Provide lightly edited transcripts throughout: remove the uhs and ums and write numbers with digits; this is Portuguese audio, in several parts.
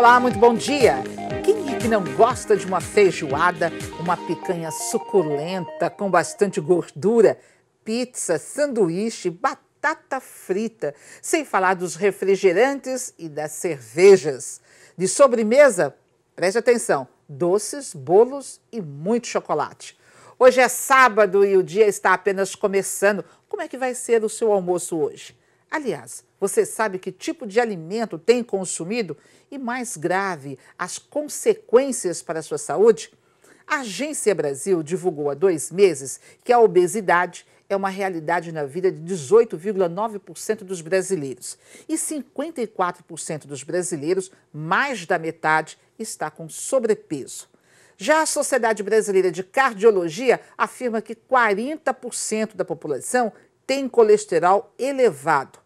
Olá, muito bom dia. Quem é que não gosta de uma feijoada, uma picanha suculenta com bastante gordura, pizza, sanduíche, batata frita, sem falar dos refrigerantes e das cervejas. De sobremesa, preste atenção, doces, bolos e muito chocolate. Hoje é sábado e o dia está apenas começando. Como é que vai ser o seu almoço hoje? Aliás, você sabe que tipo de alimento tem consumido? E mais grave, as consequências para a sua saúde? A Agência Brasil divulgou há 2 meses que a obesidade é uma realidade na vida de 18,9% dos brasileiros. E 54% dos brasileiros, mais da metade, está com sobrepeso. Já a Sociedade Brasileira de Cardiologia afirma que 40% da população tem colesterol elevado.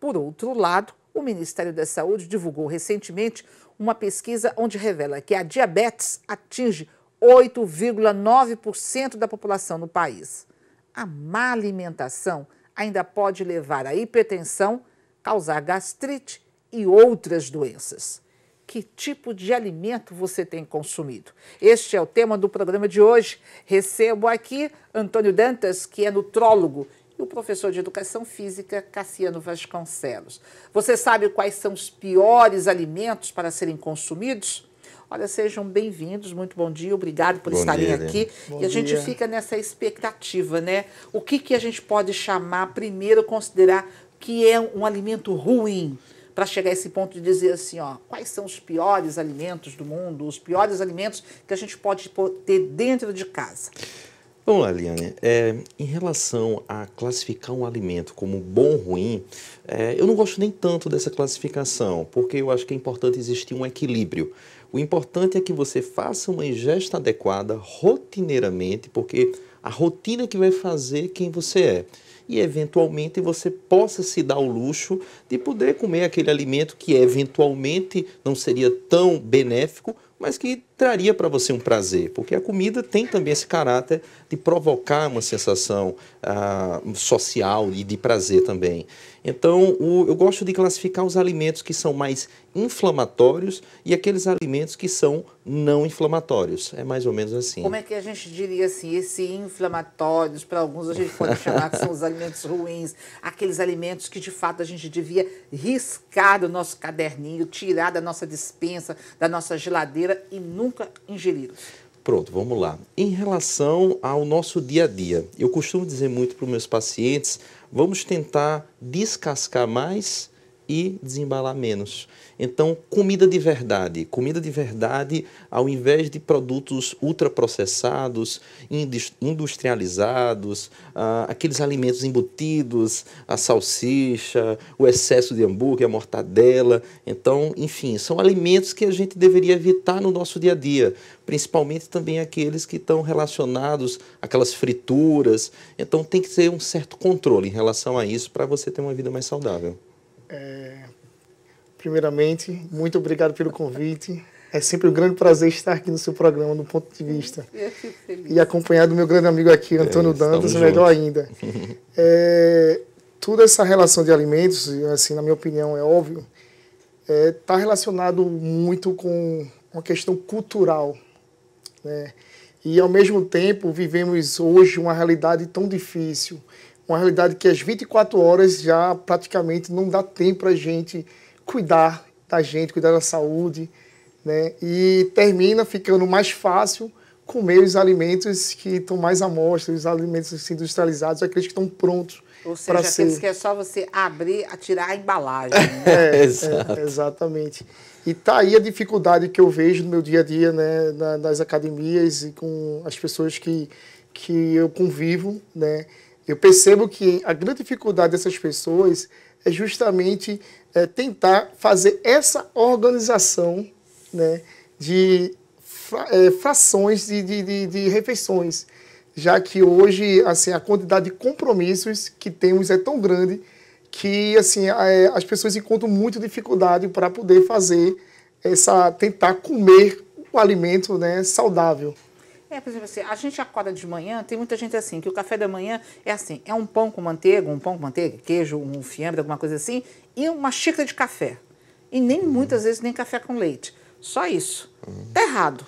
Por outro lado, o Ministério da Saúde divulgou recentemente uma pesquisa onde revela que a diabetes atinge 8,9% da população no país. A má alimentação ainda pode levar à hipertensão, causar gastrite e outras doenças. Que tipo de alimento você tem consumido? Este é o tema do programa de hoje. Recebo aqui Antônio Dantas, que é nutrólogo, e o professor de Educação Física, Cassiano Vasconcelos. Você sabe quais são os piores alimentos para serem consumidos? Olha, sejam bem-vindos, muito bom dia, obrigado por estarem aqui. E a gente fica nessa expectativa, né? O que a gente pode chamar, primeiro, considerar que é um alimento ruim, para chegar a esse ponto de dizer assim, ó, quais são os piores alimentos do mundo, os piores alimentos que a gente pode ter dentro de casa? Vamos lá, Liane. Em relação a classificar um alimento como bom ou ruim, eu não gosto nem tanto dessa classificação, porque eu acho que é importante existir um equilíbrio. O importante é que você faça uma ingesta adequada rotineiramente, porque a rotina é que vai fazer quem você é. E, eventualmente, você possa se dar o luxo de poder comer aquele alimento que, eventualmente, não seria tão benéfico, mas que traria para você um prazer, porque a comida tem também esse caráter de provocar uma sensação social e de prazer também. Então, eu gosto de classificar os alimentos que são mais inflamatórios e aqueles alimentos que são não inflamatórios. É mais ou menos assim. Como é que a gente diria assim, esses inflamatórios, para alguns a gente pode chamar que são os alimentos ruins, aqueles alimentos que de fato a gente devia riscar do nosso caderninho, tirar da nossa despensa, da nossa geladeira e nunca ingeri-los? Pronto, vamos lá. Em relação ao nosso dia a dia, eu costumo dizer muito para os meus pacientes, vamos tentar descascar mais e desembalar menos. Então, comida de verdade, ao invés de produtos ultraprocessados, industrializados, aqueles alimentos embutidos, a salsicha, o excesso de hambúrguer, a mortadela. Então, enfim, são alimentos que a gente deveria evitar no nosso dia a dia, principalmente também aqueles que estão relacionados àquelas frituras. Então, tem que ter um certo controle em relação a isso para você ter uma vida mais saudável. Primeiramente, muito obrigado pelo convite. É sempre um grande prazer estar aqui no seu programa, do ponto de vista. E acompanhado do meu grande amigo aqui, Antônio Dantas, melhor ainda. Toda essa relação de alimentos, assim, na minha opinião, é óbvio, está relacionado muito com uma questão cultural, né? E, ao mesmo tempo, vivemos hoje uma realidade tão difícil, uma realidade que às 24 horas já praticamente não dá tempo para a gente cuidar da gente, cuidar da saúde, né? E termina ficando mais fácil comer os alimentos que estão mais à mostra, os alimentos industrializados, aqueles que estão prontos para ser. Aqueles que é só você abrir, tirar a embalagem. Né? Exatamente. E está aí a dificuldade que eu vejo no meu dia a dia, né, nas academias e com as pessoas que eu convivo, né? Eu percebo que a grande dificuldade dessas pessoas é justamente tentar fazer essa organização, né, de frações de refeições, já que hoje assim, a quantidade de compromissos que temos é tão grande que assim, as pessoas encontram muita dificuldade para poder fazer tentar comer um alimento, né, saudável. Por exemplo, assim, a gente acorda de manhã, tem muita gente assim, que o café da manhã é assim, é um pão com manteiga, queijo, um fiambre, alguma coisa assim, e uma xícara de café. E nem muitas vezes nem café com leite. Só isso. Tá errado.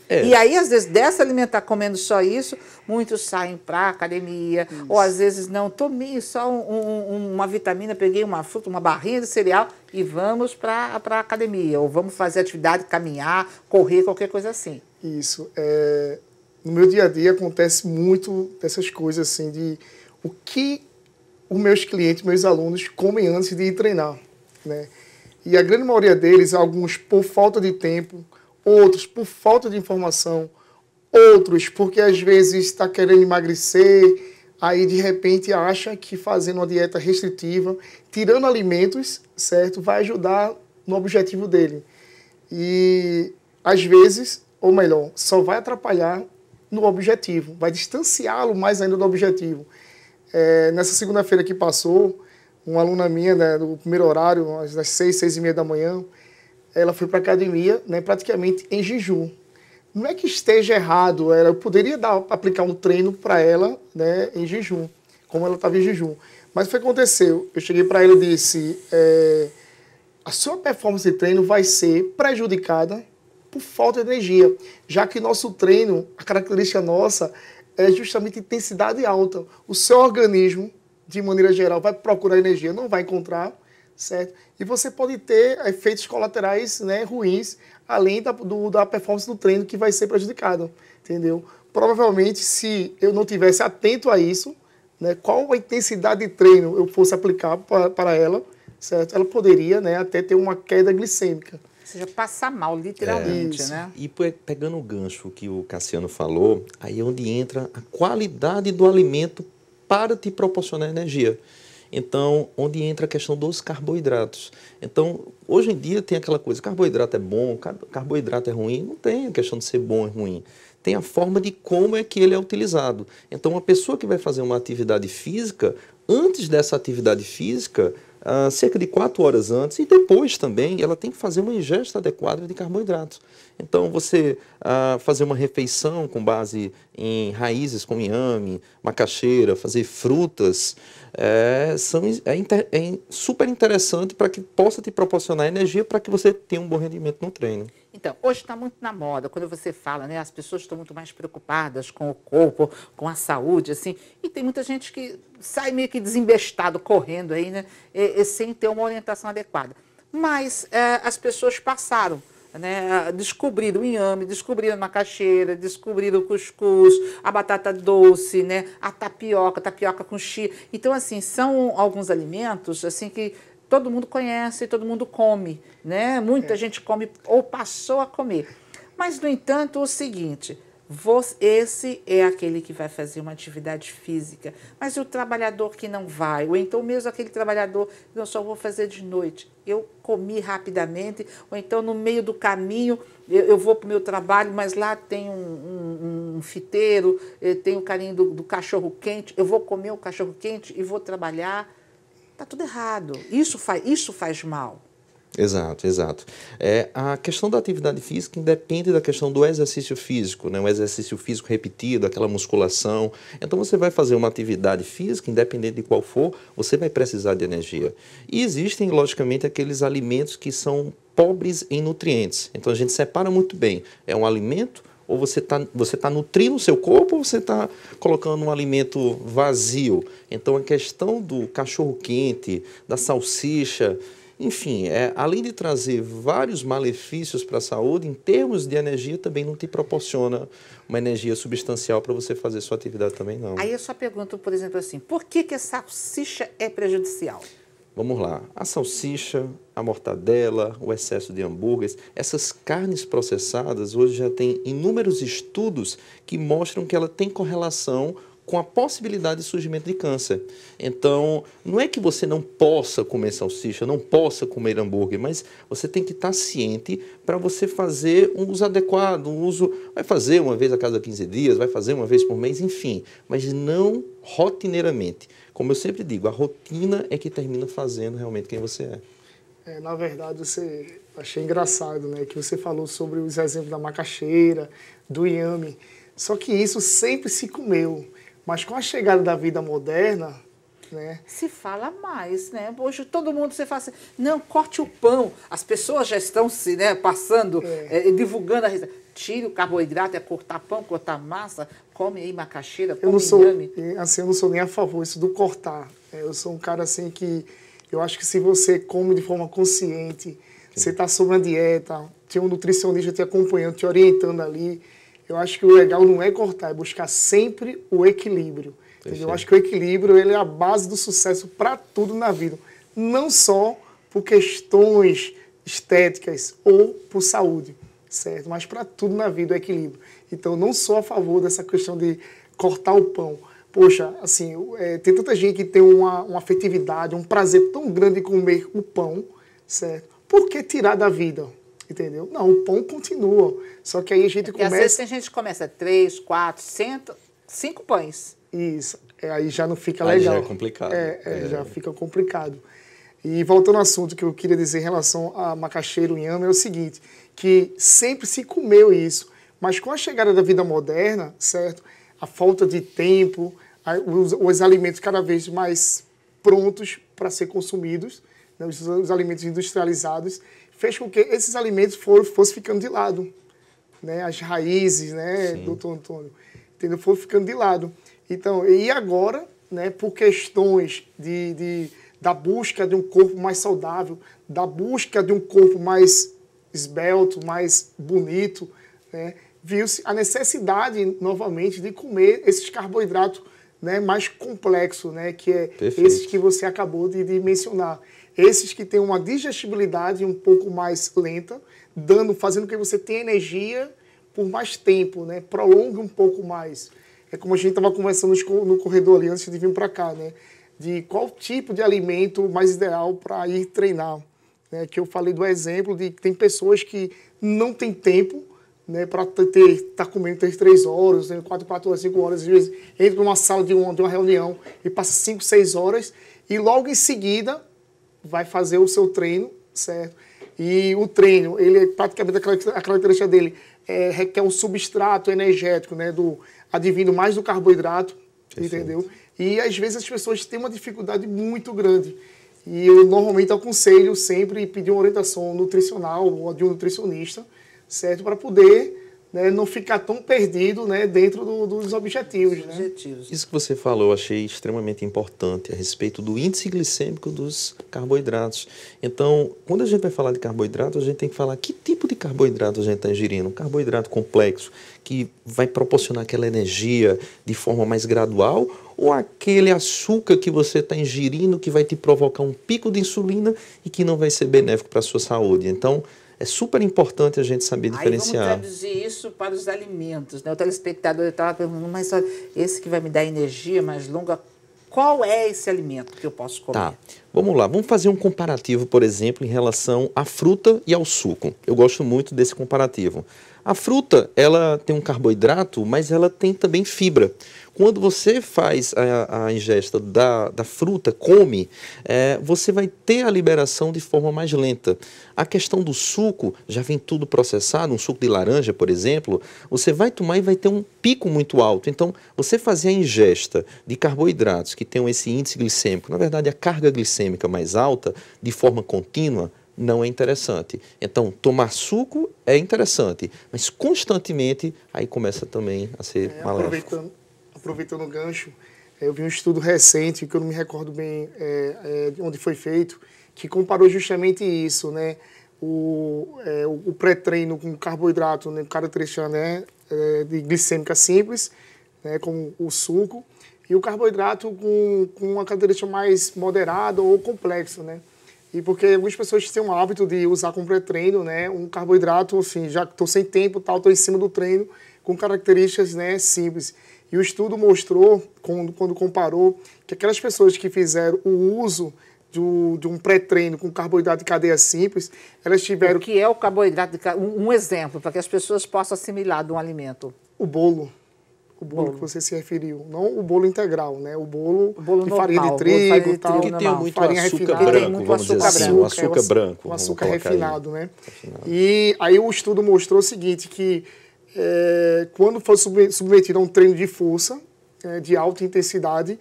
É. E aí, às vezes, dessa alimentar comendo só isso, muitos saem para a academia, ou às vezes não, tomei só uma vitamina, peguei uma fruta, uma barrinha de cereal e vamos para a academia, ou vamos fazer atividade, caminhar, correr, qualquer coisa assim. Isso. No meu dia a dia acontece muito dessas coisas assim, de o que os meus clientes, meus alunos comem antes de ir treinar, né? E a grande maioria deles, alguns por falta de tempo, outros por falta de informação, outros porque às vezes está querendo emagrecer, aí de repente acha que fazendo uma dieta restritiva, tirando alimentos, certo, vai ajudar no objetivo dele. E às vezes, ou melhor, só vai atrapalhar no objetivo, vai distanciá-lo mais ainda do objetivo. Nessa segunda-feira que passou, uma aluna minha, né, no primeiro horário, às 6, 6:30 da manhã, ela foi para a academia, né, praticamente em jejum. Não é que esteja errado, eu poderia aplicar um treino para ela, né, em jejum, como ela estava em jejum. Mas o que aconteceu? Eu cheguei para ela e disse, a sua performance de treino vai ser prejudicada por falta de energia, já que nosso treino, a característica nossa, é justamente intensidade alta. O seu organismo, de maneira geral, vai procurar energia, não vai encontrar, certo? E você pode ter efeitos colaterais, né, ruins, além da performance do treino que vai ser prejudicado, entendeu? Provavelmente, se eu não tivesse atento a isso, né, qual a intensidade de treino eu fosse aplicar para ela, certo? Ela poderia, né, até ter uma queda glicêmica. Ou seja, passar mal, literalmente, né? E pegando o gancho que o Cassiano falou, aí é onde entra a qualidade do alimento para te proporcionar energia. Então, onde entra a questão dos carboidratos. Então, hoje em dia tem aquela coisa, carboidrato é bom, carboidrato é ruim. Não tem a questão de ser bom ou ruim. Tem a forma de como é que ele é utilizado. Então, uma pessoa que vai fazer uma atividade física, antes dessa atividade física, cerca de 4 horas antes e depois também, ela tem que fazer uma ingesta adequada de carboidratos. Então, você fazer uma refeição com base em raízes como inhame, macaxeira, fazer frutas, é super interessante para que possa te proporcionar energia para que você tenha um bom rendimento no treino. Então, hoje está muito na moda, quando você fala, né, as pessoas estão muito mais preocupadas com o corpo, com a saúde, assim, e tem muita gente que sai meio que desembestado, correndo aí, né, sem ter uma orientação adequada. Mas as pessoas passaram, né, descobriram o inhame, descobriram a macaxeira, descobriram o cuscuz, a batata doce, né, a tapioca com chia. Então, assim, são alguns alimentos, assim, que todo mundo conhece, todo mundo come, né? Muita gente come ou passou a comer. Mas, no entanto, o seguinte, esse é aquele que vai fazer uma atividade física, mas e o trabalhador que não vai? Ou então mesmo aquele trabalhador que eu só vou fazer de noite. Eu comi rapidamente, ou então no meio do caminho eu vou para o meu trabalho, mas lá tem um fiteiro, tem o carinho do cachorro quente, eu vou comer o cachorro quente e vou trabalhar. Está tudo errado. Isso faz mal. Exato, exato. A questão da atividade física independe da questão do exercício físico, né? Um exercício físico repetido, aquela musculação. Então, você vai fazer uma atividade física, independente de qual for, você vai precisar de energia. E existem, logicamente, aqueles alimentos que são pobres em nutrientes. Então, a gente separa muito bem. É um alimento, ou você tá nutrindo o seu corpo, ou você está colocando um alimento vazio. Então, a questão do cachorro-quente, da salsicha, enfim, além de trazer vários malefícios para a saúde, em termos de energia, também não te proporciona uma energia substancial para você fazer sua atividade também, não. Aí eu só pergunto, por exemplo, assim, por que a salsicha é prejudicial? Vamos lá, a salsicha, a mortadela, o excesso de hambúrgueres, essas carnes processadas hoje já tem inúmeros estudos que mostram que ela tem correlação com a possibilidade de surgimento de câncer. Então, não é que você não possa comer salsicha, não possa comer hambúrguer, mas você tem que estar ciente para você fazer um uso adequado, vai fazer uma vez a cada 15 dias, vai fazer uma vez por mês, enfim, mas não rotineiramente. Como eu sempre digo, a rotina é que termina fazendo realmente quem você é. Na verdade, achei engraçado, né, que você falou sobre os exemplos da macaxeira, do inhame, só que isso sempre se comeu. Mas com a chegada da vida moderna, né? Se fala mais, né? Hoje todo mundo, você fala assim, não, corte o pão. As pessoas já estão se, né, passando, divulgando a receita. Tire o carboidrato, é cortar pão, cortar massa, come aí macaxeira, come inhame. Assim, eu não sou nem a favor isso do cortar. Eu sou um cara assim que eu acho que se você come de forma consciente, você está sob uma dieta, tem um nutricionista te acompanhando, te orientando ali, eu acho que o legal não é cortar, é buscar sempre o equilíbrio. Entendeu? Eu acho que o equilíbrio ele é a base do sucesso para tudo na vida. Não só por questões estéticas ou por saúde, certo? Mas para tudo na vida o equilíbrio. Então, não sou a favor dessa questão de cortar o pão. Poxa, assim, tem tanta gente que tem uma afetividade, um prazer tão grande em comer o pão, certo? Por que tirar da vida? Entendeu? Não, o pão continua. Só que aí a gente começa... às vezes tem gente que começa 3, 4, 5 pães. Isso. Aí já não fica legal. Aí já é complicado. Já fica complicado. E voltando ao assunto que eu queria dizer em relação a macaxeira, o inhame, é o seguinte, que sempre se comeu isso, mas com a chegada da vida moderna, certo? A falta de tempo, os alimentos cada vez mais prontos para ser consumidos, né? Os alimentos industrializados, fez com que esses alimentos fossem ficando de lado, né? As raízes, né, doutor Antônio, entendeu? Foram ficando de lado. Então, e agora, né, por questões da busca de um corpo mais saudável, da busca de um corpo mais esbelto, mais bonito, né, viu-se a necessidade, novamente, de comer esses carboidratos, né, mais complexos, né, que é esses que você acabou de mencionar. Esses que têm uma digestibilidade um pouco mais lenta, fazendo com que você tenha energia por mais tempo, né, prolongue um pouco mais. É como a gente estava conversando no corredor ali antes de vir para cá, né? De qual tipo de alimento mais ideal para ir treinar. Né? Que eu falei do exemplo de que tem pessoas que não têm tempo, né, para estar comendo 3 horas, né, 4 horas, 5 horas. Às vezes entra numa sala de uma reunião e passa 5, 6 horas e logo em seguida vai fazer o seu treino, certo? E o treino, ele praticamente a característica dele requer um substrato energético, né, advindo mais do carboidrato, entendeu? E às vezes as pessoas têm uma dificuldade muito grande. E eu normalmente aconselho sempre pedir uma orientação nutricional ou de um nutricionista, certo? Para poder, né, não ficar tão perdido, né, dentro dos objetivos. Né? Isso que você falou eu achei extremamente importante a respeito do índice glicêmico dos carboidratos. Então, quando a gente vai falar de carboidrato, a gente tem que falar que tipo de carboidrato a gente está ingerindo. Um carboidrato complexo, que vai proporcionar aquela energia de forma mais gradual, ou aquele açúcar que você está ingerindo que vai te provocar um pico de insulina e que não vai ser benéfico para a sua saúde. Então, é super importante a gente saber diferenciar. Aí vamos traduzir isso para os alimentos, né? O telespectador estava perguntando, mas olha, esse que vai me dar energia mais longa, qual é esse alimento que eu posso comer? Tá, vamos lá. Vamos fazer um comparativo, por exemplo, em relação à fruta e ao suco. Eu gosto muito desse comparativo. A fruta, ela tem um carboidrato, mas ela tem também fibra. Quando você faz a ingesta da fruta, come, você vai ter a liberação de forma mais lenta. A questão do suco, já vem tudo processado, um suco de laranja, por exemplo, você vai tomar e vai ter um pico muito alto. Então, você fazer a ingesta de carboidratos que tenham esse índice glicêmico, na verdade, a carga glicêmica mais alta, de forma contínua, não é interessante. Então, tomar suco é interessante, mas constantemente aí começa também a ser maléfico. Aproveitando o gancho, eu vi um estudo recente, que eu não me recordo bem de onde foi feito, que comparou justamente isso, né? O pré-treino com carboidrato, né? Característica, né? De glicêmica simples, né? Como o suco, e o carboidrato com uma característica mais moderada ou complexa, né? E porque algumas pessoas têm o hábito de usar como pré-treino, né, um carboidrato, assim, já que estou sem tempo, estou em cima do treino, com características, né, simples. E o estudo mostrou, quando comparou, que aquelas pessoas que fizeram o uso de um pré-treino com carboidrato de cadeia simples, elas tiveram... O que é o carboidrato de cadeia? Um exemplo, para que as pessoas possam assimilar de um alimento. O bolo. O bolo que você se referiu, não o bolo integral, né? O bolo de normal, farinha de trigo, tal, que tem muito farinha açúcar refinada, branco, vamos dizer assim, o açúcar branco. O açúcar refinado, né? E aí o estudo mostrou o seguinte, que quando for submetido a um treino de força, de alta intensidade,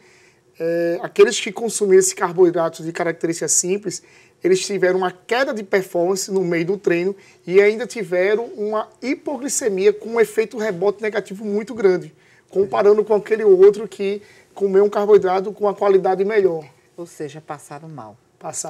aqueles que consumiam esse carboidrato de características simples, eles tiveram uma queda de performance no meio do treino e ainda tiveram uma hipoglicemia com um efeito rebote negativo muito grande, comparando com aquele outro que comeu um carboidrato com uma qualidade melhor. Ou seja, passaram mal.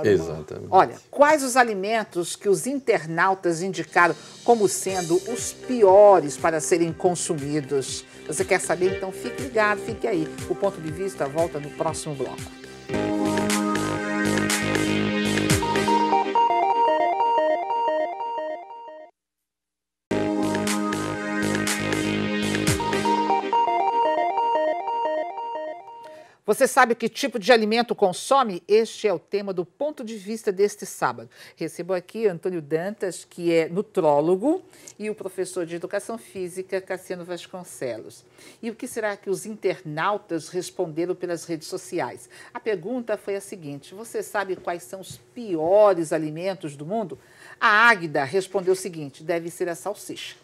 Exatamente. Olha, quais os alimentos que os internautas indicaram como sendo os piores para serem consumidos? Você quer saber? Então fique ligado, fique aí. O Ponto de Vista volta no próximo bloco. Você sabe que tipo de alimento consome? Este é o tema do Ponto de Vista deste sábado. Recebo aqui Antônio Dantas, que é nutrólogo, e o professor de Educação Física, Cassiano Vasconcelos. E o que será que os internautas responderam pelas redes sociais? A pergunta foi a seguinte: você sabe quais são os piores alimentos do mundo? A Águida respondeu o seguinte: deve ser a salsicha.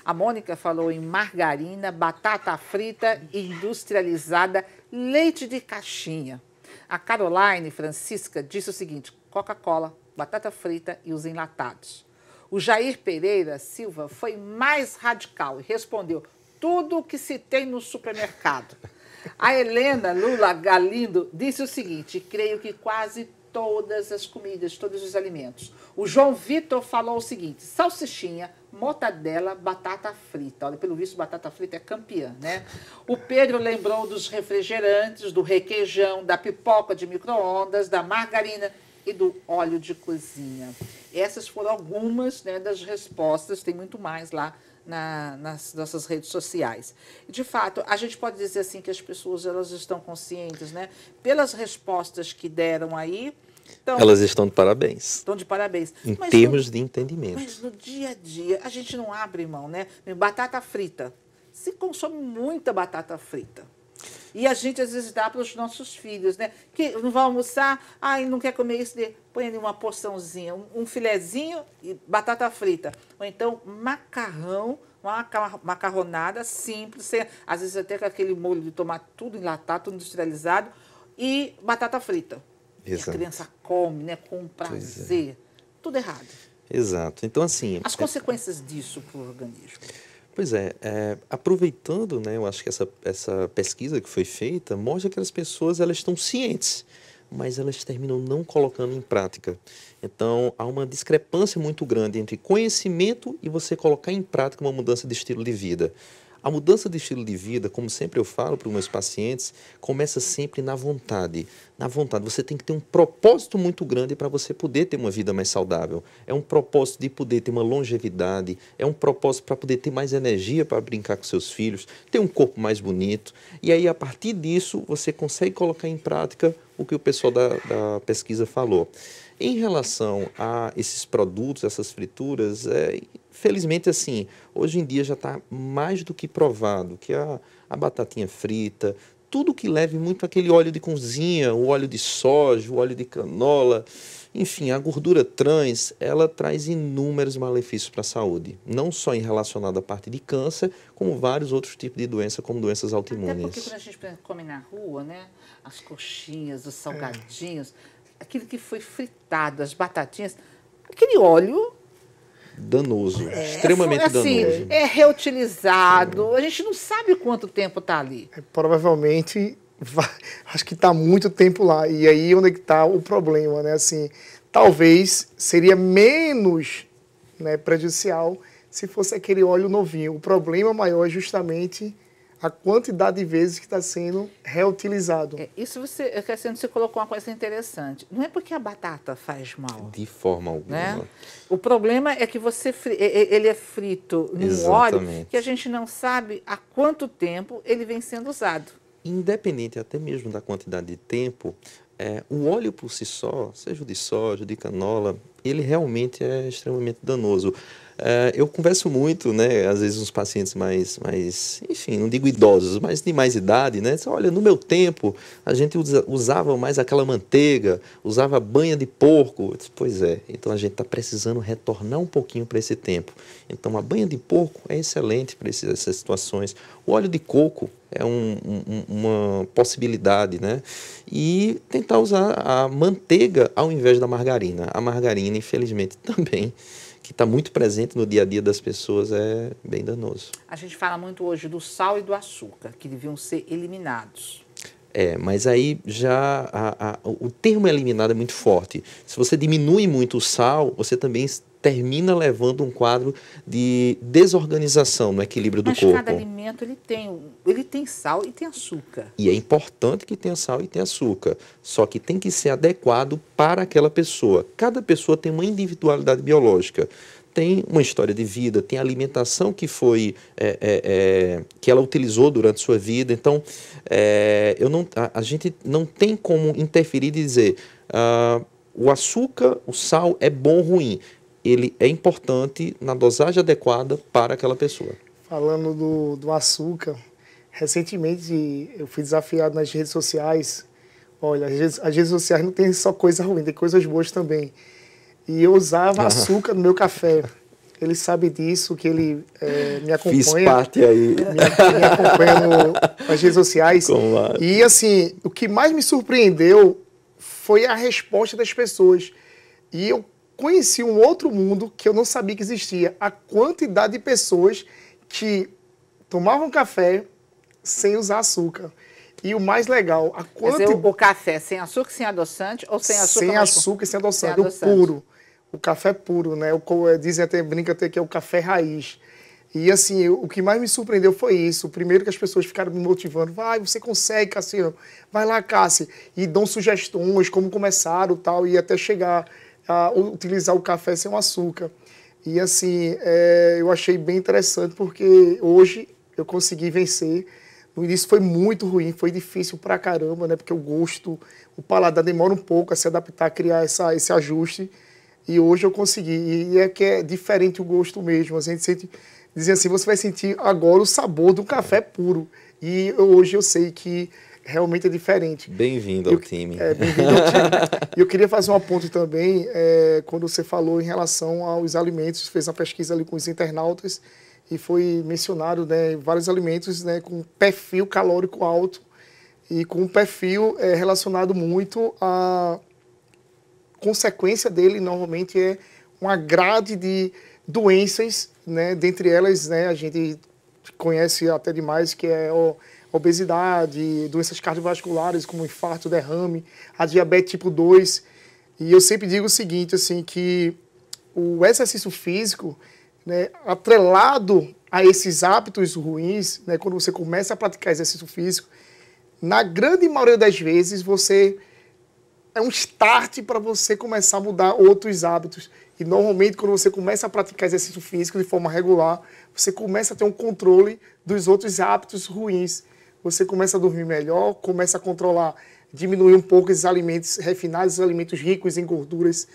A Mônica falou em margarina, batata frita industrializada, leite de caixinha. A Caroline Francisca disse o seguinte: Coca-Cola, batata frita e os enlatados. O Jair Pereira Silva foi mais radical e respondeu: tudo o que se tem no supermercado. A Helena Lula Galindo disse o seguinte: creio que quase todas as comidas, todos os alimentos. O João Vitor falou o seguinte: salsichinha, mortadela, batata frita. Olha, pelo visto, batata frita é campeã, né? O Pedro lembrou dos refrigerantes, do requeijão, da pipoca de micro-ondas, da margarina e do óleo de cozinha. Essas foram algumas, né, das respostas, tem muito mais lá nas nossas redes sociais. E, de fato, a gente pode dizer assim que as pessoas elas estão conscientes, né? Pelas respostas que deram aí. Então, elas estão de parabéns. Estão de parabéns. Em termos de entendimento. Mas no dia a dia, a gente não abre mão, né? Batata frita. Se consome muita batata frita. E a gente, às vezes, dá para os nossos filhos, né? Que não vão almoçar, não quer comer isso, põe ali uma porçãozinha, um filezinho e batata frita. Ou então, macarrão, uma macarronada simples, às vezes até com aquele molho de tomate tudo enlatado, tudo industrializado, e batata frita. Exato. E a criança come, né? Com prazer. Tudo errado. Exato. Então, assim... As consequências disso para o organismo. Pois é, aproveitando, né, eu acho que essa pesquisa que foi feita mostra que as pessoas elas estão cientes, mas elas terminam não colocando em prática. Então, há uma discrepância muito grande entre conhecimento e você colocar em prática uma mudança de estilo de vida. A mudança de estilo de vida, como sempre eu falo para os meus pacientes, começa sempre na vontade. Na vontade, você tem que ter um propósito muito grande para você poder ter uma vida mais saudável. É um propósito de poder ter uma longevidade, é um propósito para poder ter mais energia para brincar com seus filhos, ter um corpo mais bonito. E aí, a partir disso, você consegue colocar em prática o que o pessoal da pesquisa falou. Em relação a esses produtos, essas frituras, felizmente, assim, hoje em dia já está mais do que provado que a batatinha frita, tudo que leve muito aquele óleo de cozinha, o óleo de soja, o óleo de canola, enfim, a gordura trans, ela traz inúmeros malefícios para a saúde. Não só em relacionado à parte de câncer, como vários outros tipos de doença, como doenças autoimunes. Até porque quando a gente come na rua, né, as coxinhas, os salgadinhos, aquilo que foi fritado, as batatinhas, aquele óleo... Danoso, extremamente assim, danoso. É reutilizado, a gente não sabe quanto tempo está ali. Provavelmente, acho que está muito tempo lá. E aí onde é que está o problema, né? Assim, talvez seria menos, né, prejudicial se fosse aquele óleo novinho. O problema maior é justamente a quantidade de vezes que está sendo reutilizado. Isso você colocou uma coisa interessante. Não é porque a batata faz mal. De forma alguma. Né? O problema é que ele é frito num óleo que a gente não sabe há quanto tempo ele vem sendo usado. Independente até mesmo da quantidade de tempo, o óleo por si só, seja o de soja, de canola, ele realmente é extremamente danoso. Eu converso muito, né, às vezes uns pacientes mais, enfim, não digo idosos, mas de mais idade, né? Olha, no meu tempo, a gente usava mais aquela manteiga, usava banha de porco. Eu disse, pois é, então a gente está precisando retornar um pouquinho para esse tempo. Então a banha de porco é excelente para essas situações. O óleo de coco é uma possibilidade, né? E tentar usar a manteiga ao invés da margarina. A margarina, infelizmente, também, que está muito presente no dia a dia das pessoas, é bem danoso. A gente fala muito hoje do sal e do açúcar, que deviam ser eliminados. Mas aí já o termo eliminado é muito forte. Se você diminui muito o sal, você também termina levando um quadro de desorganização no equilíbrio do corpo. Mas cada alimento ele tem sal e tem açúcar. E é importante que tenha sal e tenha açúcar, só que tem que ser adequado para aquela pessoa. Cada pessoa tem uma individualidade biológica. Tem uma história de vida, tem a alimentação que foi que ela utilizou durante sua vida. Então, a gente não tem como interferir e dizer o açúcar, o sal é bom ou ruim. Ele é importante na dosagem adequada para aquela pessoa. Falando do açúcar, recentemente eu fui desafiado nas redes sociais. Olha, as redes sociais não tem só coisa ruim, tem coisas boas também. E eu usava açúcar no meu café. Ele sabe disso, que ele me acompanha. Fiz parte aí. Me acompanha nas redes sociais. E assim, o que mais me surpreendeu foi a resposta das pessoas. E eu conheci um outro mundo que eu não sabia que existia. A quantidade de pessoas que tomavam café sem usar açúcar. E o mais legal, o café sem açúcar, sem adoçante ou sem açúcar? Sem açúcar e sem adoçante. O puro. O café puro, né? Dizem até, brinca até que é o café raiz. E assim, o que mais me surpreendeu foi isso. Primeiro que as pessoas ficaram me motivando. Vai, você consegue, Cassiano. Vai lá, Cássio. E dão sugestões, como começaram tal, e até chegar a utilizar o café sem o açúcar. E assim, eu achei bem interessante, porque hoje eu consegui vencer. No início foi muito ruim, foi difícil pra caramba, né? Porque o gosto, o paladar demora um pouco a se adaptar, a criar esse ajuste. E hoje eu consegui. E é que é diferente o gosto mesmo. A gente sente, dizem assim, você vai sentir agora o sabor do café puro. E hoje eu sei que realmente é diferente. Bem-vindo ao time. Bem-vindo ao time. E eu queria fazer um ponto também, quando você falou em relação aos alimentos, fez uma pesquisa ali com os internautas e foi mencionado, né, vários alimentos, né, com perfil calórico alto e com um perfil relacionado muito a consequência dele, normalmente, é uma grade de doenças, né, dentre elas, né, a gente conhece até demais, que é obesidade, doenças cardiovasculares como infarto, derrame, a diabetes tipo 2. E eu sempre digo o seguinte, assim, que o exercício físico, né, atrelado a esses hábitos ruins, né, quando você começa a praticar exercício físico, na grande maioria das vezes você é um start para você começar a mudar outros hábitos. E normalmente quando você começa a praticar exercício físico de forma regular, você começa a ter um controle dos outros hábitos ruins. Você começa a dormir melhor, começa a controlar, diminuir um pouco esses alimentos refinados, esses alimentos ricos em gorduras,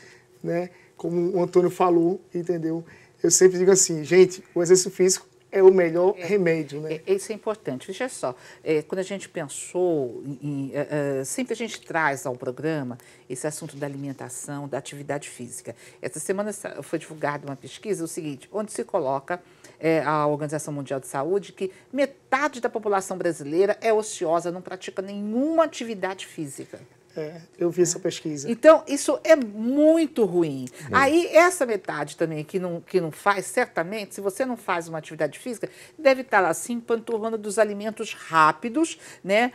né? Como o Antônio falou, entendeu? Eu sempre digo assim, gente, o exercício físico é o melhor remédio, né? Isso é importante. Veja só, quando a gente pensou, sempre a gente traz ao programa esse assunto da alimentação, da atividade física. Essa semana foi divulgada uma pesquisa, o seguinte, onde se coloca a Organização Mundial de Saúde que metade da população brasileira é ociosa, não pratica nenhuma atividade física. Eu vi essa pesquisa. Então, isso é muito ruim. Aí, essa metade também que não faz, certamente, se você não faz uma atividade física, deve estar lá, assim, panturrando dos alimentos rápidos, né?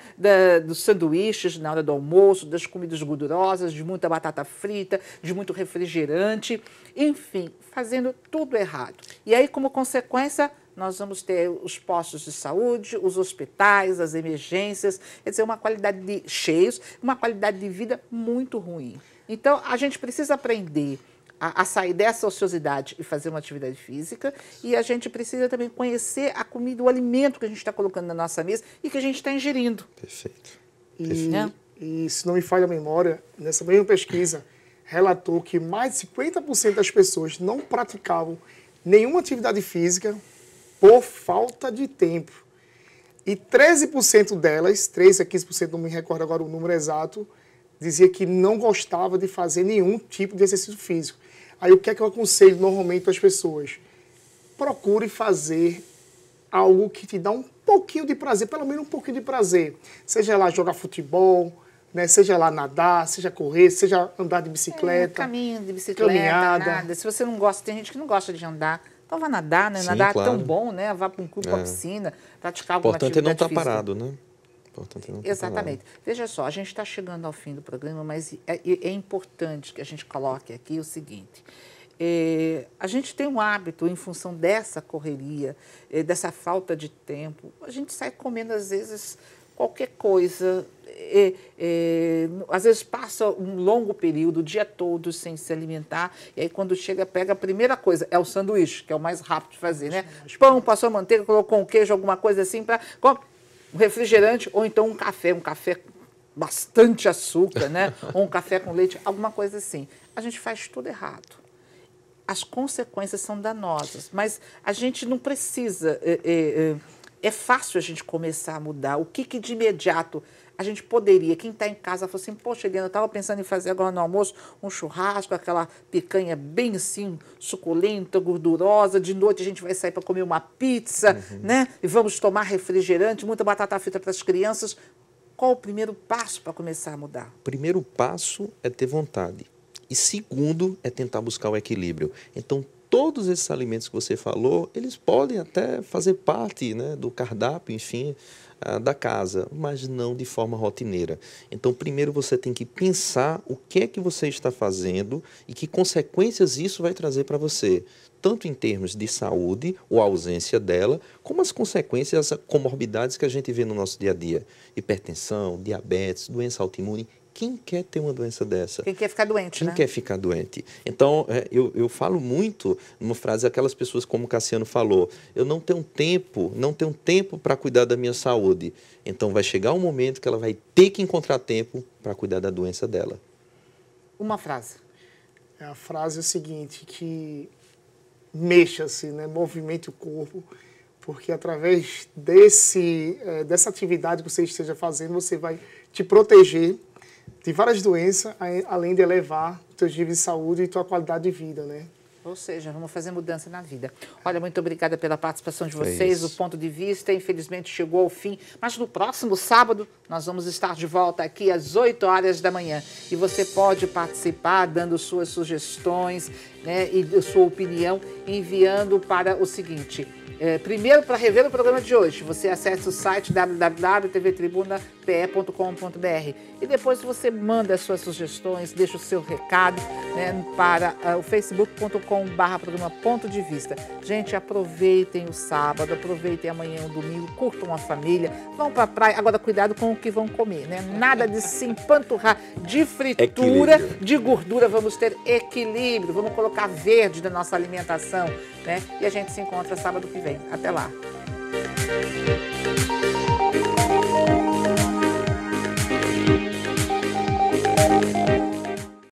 Dos sanduíches na hora do almoço, das comidas gordurosas, de muita batata frita, de muito refrigerante, enfim, fazendo tudo errado. E aí, como consequência, nós vamos ter os postos de saúde, os hospitais, as emergências, quer dizer, uma qualidade de cheios, uma qualidade de vida muito ruim. Então, a gente precisa aprender a sair dessa ociosidade e fazer uma atividade física, e a gente precisa também conhecer a comida, o alimento que a gente está colocando na nossa mesa e que a gente está ingerindo. Perfeito. E se não me falha a memória, nessa mesma pesquisa, relatou que mais de 50% das pessoas não praticavam nenhuma atividade física por falta de tempo. E 13% delas, 13 a 15%, não me recordo agora o número exato, dizia que não gostava de fazer nenhum tipo de exercício físico. Aí o que é que eu aconselho normalmente para as pessoas? Procure fazer algo que te dá um pouquinho de prazer, pelo menos um pouquinho de prazer. Seja lá jogar futebol, né? Seja lá nadar, seja correr, seja andar de bicicleta. Caminho de bicicleta, caminhada. nada. Se você não gosta, tem gente que não gosta de andar, então vá nadar, né? Sim, Nadar claro. é tão bom, né? Vá para um clube, para uma piscina, praticar O alguma importante é não atividade estar física. parado, né? Importante é não estar Exatamente. parado. Veja só, a gente está chegando ao fim do programa, mas é importante que a gente coloque aqui o seguinte. A gente tem um hábito, em função dessa correria, dessa falta de tempo, a gente sai comendo, às vezes, qualquer coisa, às vezes passa um longo período, o dia todo, sem se alimentar, e aí quando chega, pega a primeira coisa, é o sanduíche, que é o mais rápido de fazer, né? Pão, passou a manteiga, colocou um queijo, alguma coisa assim, um refrigerante, ou então um café bastante açúcar, né? Ou um café com leite, alguma coisa assim. A gente faz tudo errado. As consequências são danosas, mas a gente não precisa. É fácil a gente começar a mudar. O que de imediato a gente poderia? Quem está em casa falou assim: poxa, Eliana, eu estava pensando em fazer agora no almoço um churrasco, aquela picanha bem assim, suculenta, gordurosa. De noite a gente vai sair para comer uma pizza, né? E vamos tomar refrigerante, muita batata frita para as crianças. Qual o primeiro passo para começar a mudar? O primeiro passo é ter vontade. E segundo, é tentar buscar o equilíbrio. Então, todos esses alimentos que você falou, eles podem até fazer parte, né, do cardápio, enfim, da casa, mas não de forma rotineira. Então, primeiro você tem que pensar o que é que você está fazendo e que consequências isso vai trazer para você, tanto em termos de saúde ou ausência dela, como as consequências, as comorbidades que a gente vê no nosso dia a dia. Hipertensão, diabetes, doença autoimune. Quem quer ter uma doença dessa? Quem quer ficar doente, Quem né? quer ficar doente? Então, eu falo muito, numa frase, aquelas pessoas como o Cassiano falou, eu não tenho tempo para cuidar da minha saúde. Então, vai chegar um momento que ela vai ter que encontrar tempo para cuidar da doença dela. Uma frase. A frase é o seguinte, que mexa-se, né? Movimente o corpo, porque através dessa atividade que você esteja fazendo, você vai te proteger de várias doenças, além de elevar os teus níveis de saúde e tua qualidade de vida, né? Ou seja, vamos fazer mudança na vida. Olha, muito obrigada pela participação de vocês, o ponto de vista, infelizmente chegou ao fim, mas no próximo sábado nós vamos estar de volta aqui às 8 horas da manhã. E você pode participar dando suas sugestões, né, e sua opinião, enviando para o seguinte... primeiro, para rever o programa de hoje, você acessa o site www.tvtribuna.pe.com.br e depois você manda as suas sugestões, deixa o seu recado, né, para o facebook.com/programa Ponto de Vista. Gente, aproveitem o sábado, aproveitem amanhã, o domingo, curtam a família, vão para a praia. Agora, cuidado com o que vão comer, né? Nada de se empanturrar de fritura, de gordura. Vamos ter equilíbrio, vamos colocar verde na nossa alimentação, né? E a gente se encontra sábado que vem. Até lá.